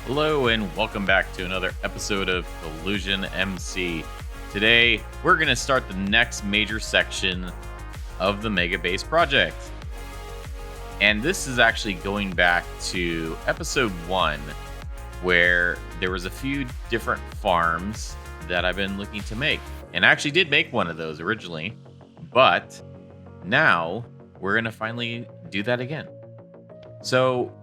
Hello and welcome back to another episode of CollusionMC. Today, we're going to start the next major section of the Mega Base project. And this is actually going back to episode 1, where there was a few different farms that I've been looking to make. And I actually did make one of those originally, but now we're going to finally do that again. So,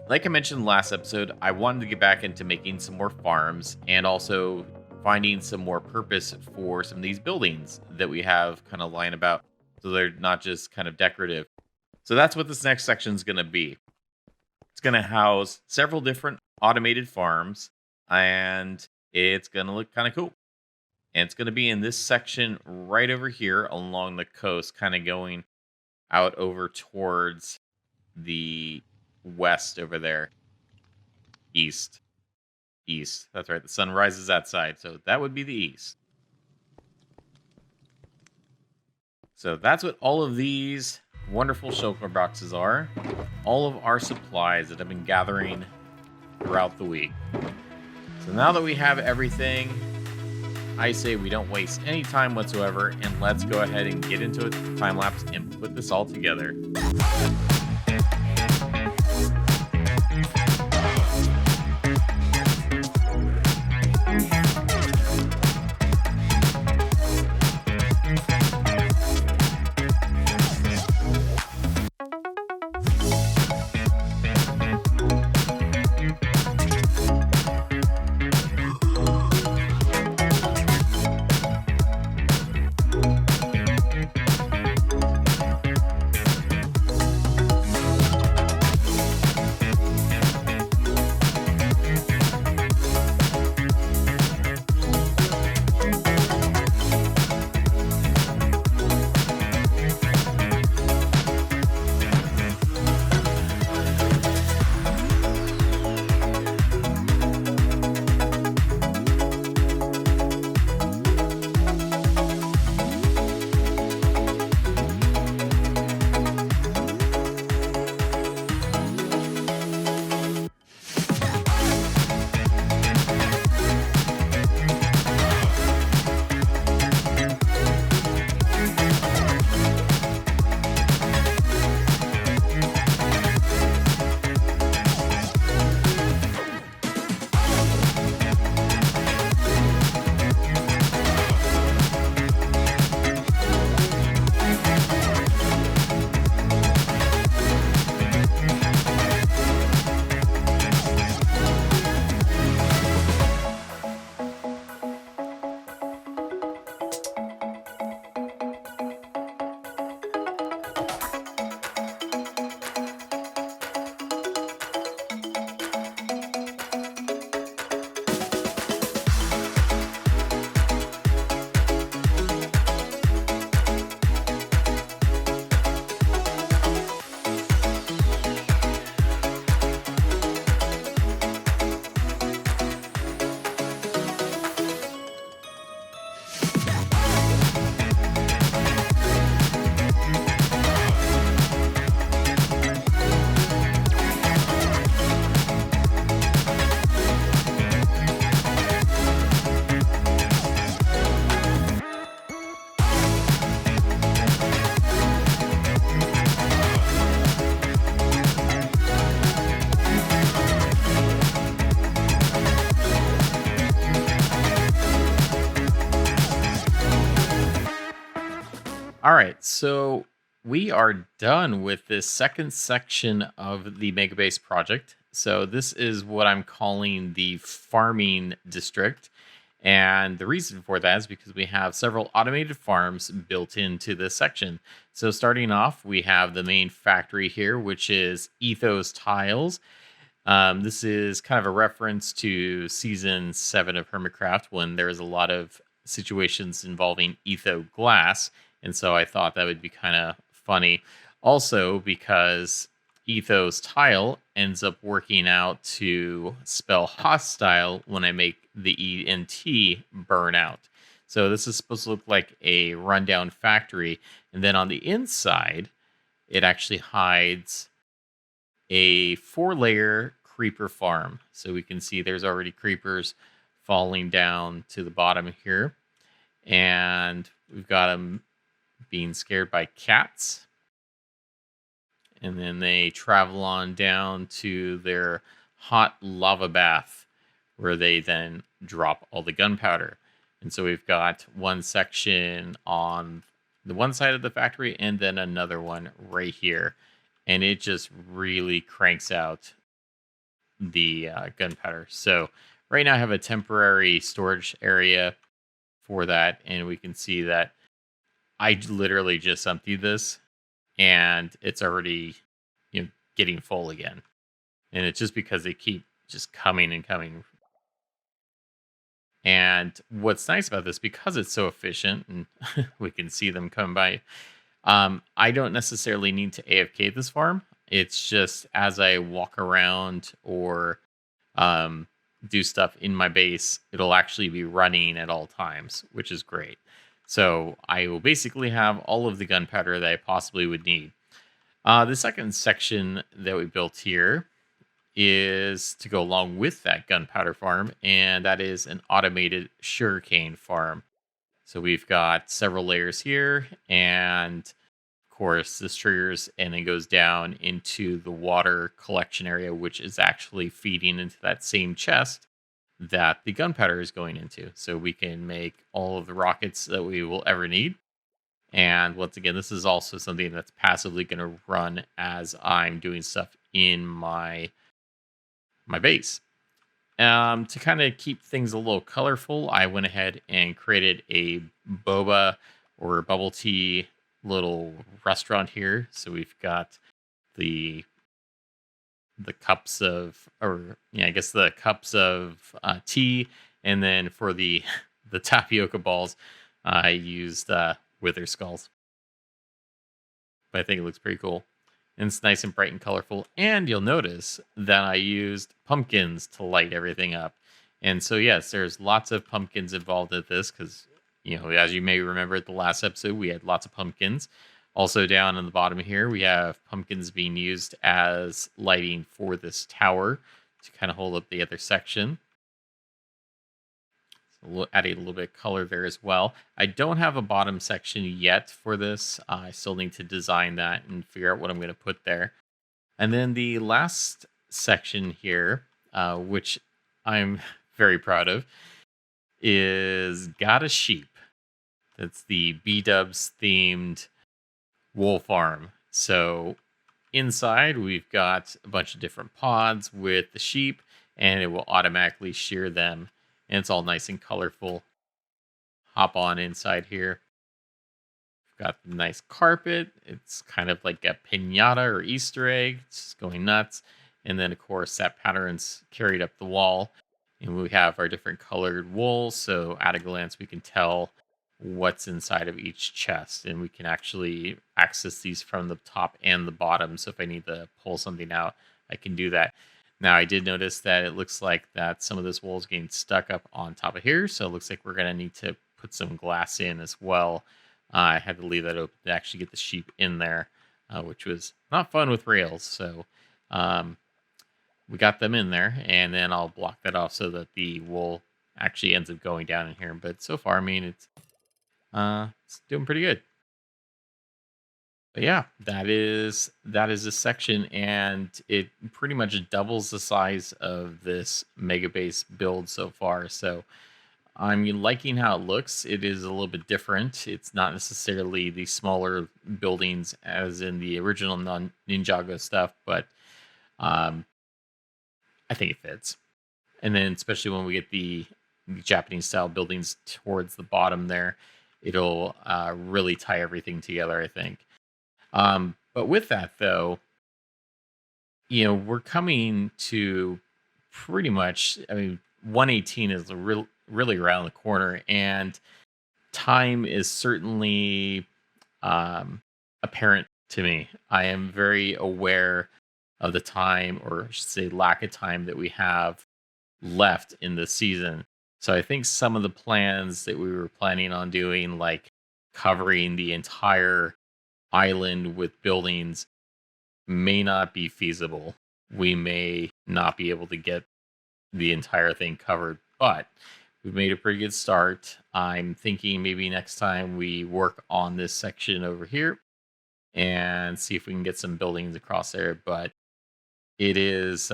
like I mentioned last episode, I wanted to get back into making some more farms and also finding some more purpose for some of these buildings that we have kind of lying about, so they're not just kind of decorative. So that's what this next section is going to be. It's going to house several different automated farms, and it's going to look kind of cool. And it's going to be in this section right over here along the coast, kind of going out over towards the west over there. East. That's right. The sun rises that side, so that would be the east. So that's what all of these wonderful shelter boxes are. All of our supplies that I've been gathering throughout the week. So now that we have everything, I say we don't waste any time whatsoever, and let's go ahead and get into a time lapse and put this all together. All right, so we are done with this second section of the Megabase project. So this is what I'm calling the farming district. And the reason for that is because we have several automated farms built into this section. So starting off, we have the main factory here, which is ETHO'S tiles. This is kind of a reference to season 7 of Hermitcraft, when there's a lot of situations involving Etho glass. And so I thought that would be kind of funny. Also, because ETHO'S tile ends up working out to spell hostile when I make the ENT burn out. So this is supposed to look like a rundown factory. And then on the inside, it actually hides a 4-layer creeper farm. So we can see there's already creepers falling down to the bottom here. And we've got them being scared by cats. And then they travel on down to their hot lava bath, where they then drop all the gunpowder. And so we've got one section on the one side of the factory and then another one right here. And it just really cranks out the gunpowder. So right now I have a temporary storage area for that. And we can see that I literally just emptied this and it's already, getting full again. And it's just because they keep just coming and coming. And what's nice about this, because it's so efficient and we can see them come by, I don't necessarily need to AFK this farm. It's just as I walk around or do stuff in my base, it'll actually be running at all times, which is great. So I will basically have all of the gunpowder that I possibly would need. The second section that we built here is to go along with that gunpowder farm, and that is an automated sugarcane farm. So we've got several layers here, and of course this triggers and then goes down into the water collection area, which is actually feeding into that same chest that the gunpowder is going into. So we can make all of the rockets that we will ever need. And once again, this is also something that's passively going to run as I'm doing stuff in my base. To kind of keep things a little colorful, I went ahead and created a boba or bubble tea little restaurant here. So we've got the cups of, the cups of tea, and then for the tapioca balls, I used wither skulls. But I think it looks pretty cool. And it's nice and bright and colorful. And you'll notice that I used pumpkins to light everything up. And so, yes, there's lots of pumpkins involved in this because, as you may remember at the last episode, we had lots of pumpkins. Also down in the bottom here, we have pumpkins being used as lighting for this tower to kind of hold up the other section. Adding a little bit of color there as well. I don't have a bottom section yet for this. I still need to design that and figure out what I'm going to put there. And then the last section here, which I'm very proud of, is got a sheep. That's the B-Dubs themed wool farm. So inside we've got a bunch of different pods with the sheep, and it will automatically shear them. And it's all nice and colorful. Hop on inside here. We've got the nice carpet. It's kind of like a piñata or Easter egg. It's just going nuts. And then, of course, that pattern's carried up the wall. And we have our different colored wool. So at a glance, we can tell what's inside of each chest. And we can actually access these from the top and the bottom. So if I need to pull something out, I can do that. Now, I did notice that it looks like that some of this wool is getting stuck up on top of here. So it looks like we're going to need to put some glass in as well. I had to leave that open to actually get the sheep in there, which was not fun with rails. So we got them in there, and then I'll block that off so that the wool actually ends up going down in here. But so far, I mean, it's doing pretty good. But yeah, that is a section, and it pretty much doubles the size of this mega base build so far. So I'm liking how it looks. It is a little bit different. It's not necessarily the smaller buildings as in the original Ninjago stuff, but I think it fits. And then especially when we get the Japanese style buildings towards the bottom there, it'll really tie everything together, I think. But with that, though, we're coming to pretty much, 118 is really around the corner, and time is certainly apparent to me. I am very aware of the time, or I should say lack of time, that we have left in this season. So I think some of the plans that we were planning on doing, like covering the entire island with buildings, may not be feasible. we may not be able to get the entire thing covered, but we've made a pretty good start. I'm thinking maybe next time we work on this section over here and see if we can get some buildings across there. But it is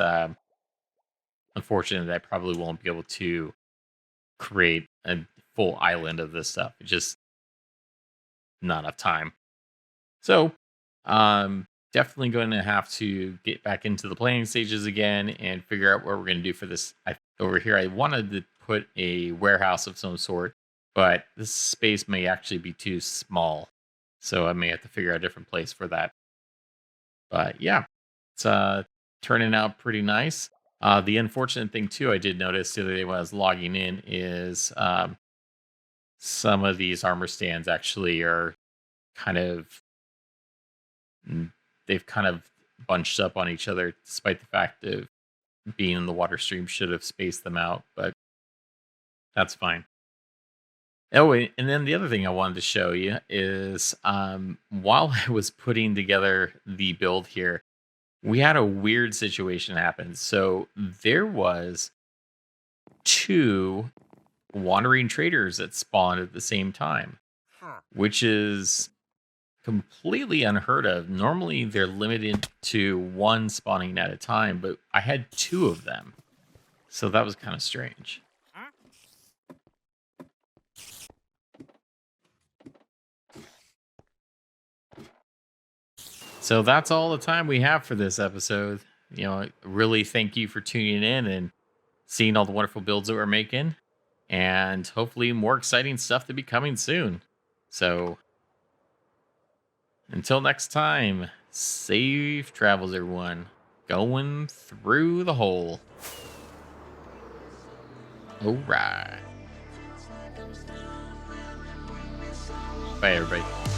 unfortunate that I probably won't be able to create a full island of this stuff. It's just not enough time. So, definitely going to have to get back into the planning stages again and figure out what we're going to do for this. Over here, I wanted to put a warehouse of some sort, but this space may actually be too small. So I may have to figure out a different place for that. But yeah, it's turning out pretty nice. The unfortunate thing too, I did notice the other day when I was logging in is some of these armor stands actually are kind of they've kind of bunched up on each other, despite the fact of being in the water stream should have spaced them out, but that's fine. Oh, and then the other thing I wanted to show you is while I was putting together the build here, we had a weird situation happen. So there was two wandering traders that spawned at the same time, which is completely unheard of. Normally they're limited to one spawning at a time, but I had two of them. So that was kind of strange. So that's all the time we have for this episode. Really thank you for tuning in and seeing all the wonderful builds that we're making. And hopefully more exciting stuff to be coming soon. So until next time, safe travels, everyone. Going through the hole. All right. Bye, everybody.